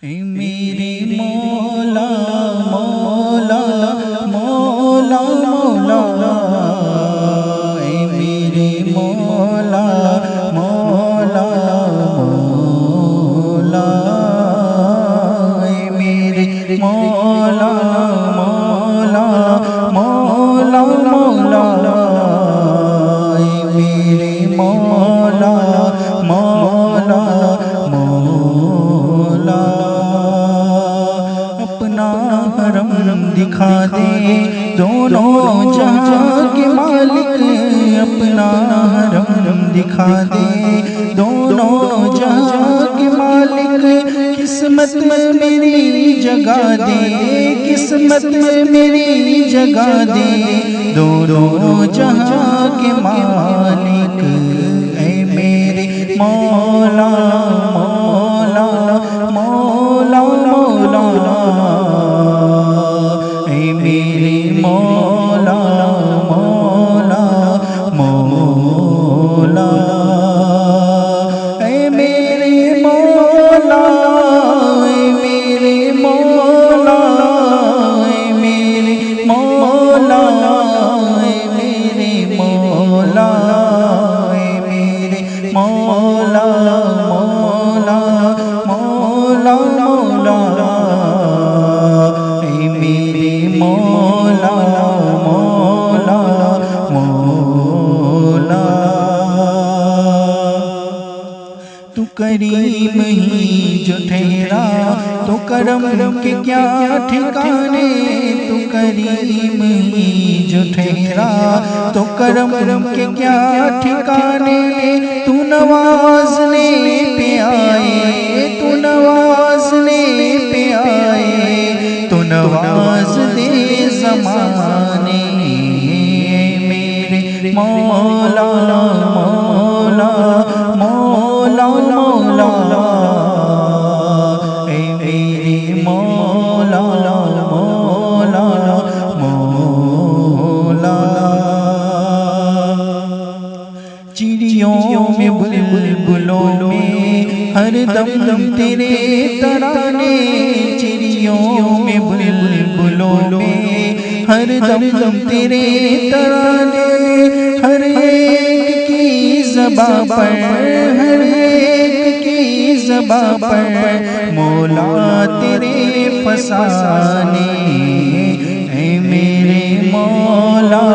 मेरे मौला मौला मौला मौला, मेरे मौला मौला मौला, मेरे मौला मौला मौला मौला, मेरे मौला मौला मौला। अपना हरम दिखा दे दोनों जहां के मालिक, अपना हरम दिखा दे दोनों जहां के मालिक। किस्मत में मेरी जगा दे, किस्मत में मेरी जगा दे दोनों जहां के मालिक। ऐ मेरे मौला मौला मौला मौला, ऐ मेरे मौला मौला मौला, ऐ मेरे मौला ऐ मेरे मौला, ऐ मेरे मौला ऐ मेरे मौला, ऐ मेरे मौला मौला मौला मौला, ऐ मेरे मौला मौला मौला। तू करीम ही जो ठहरा तो करम के क्या ठिकाने, तू करीम ही जो ठहरा तो करम के क्या ठिकाने। तू नवाज़ने पे आए, तू नवाज़ने पे आए, तू नवाज़ दे ज़माने। मेरे मौला मौला मौला मौला, ऐ मेरे मौला मौला मौला। चिड़ियों में बुलबुलों में हर दम तेरे तराने, चिड़ियों में बुलबुलों में हर दम तेरे तराने। हर एक की ज़बां पर, हर एक की ज़बां पर मौला तेरे फसाने। ऐ मेरे मौला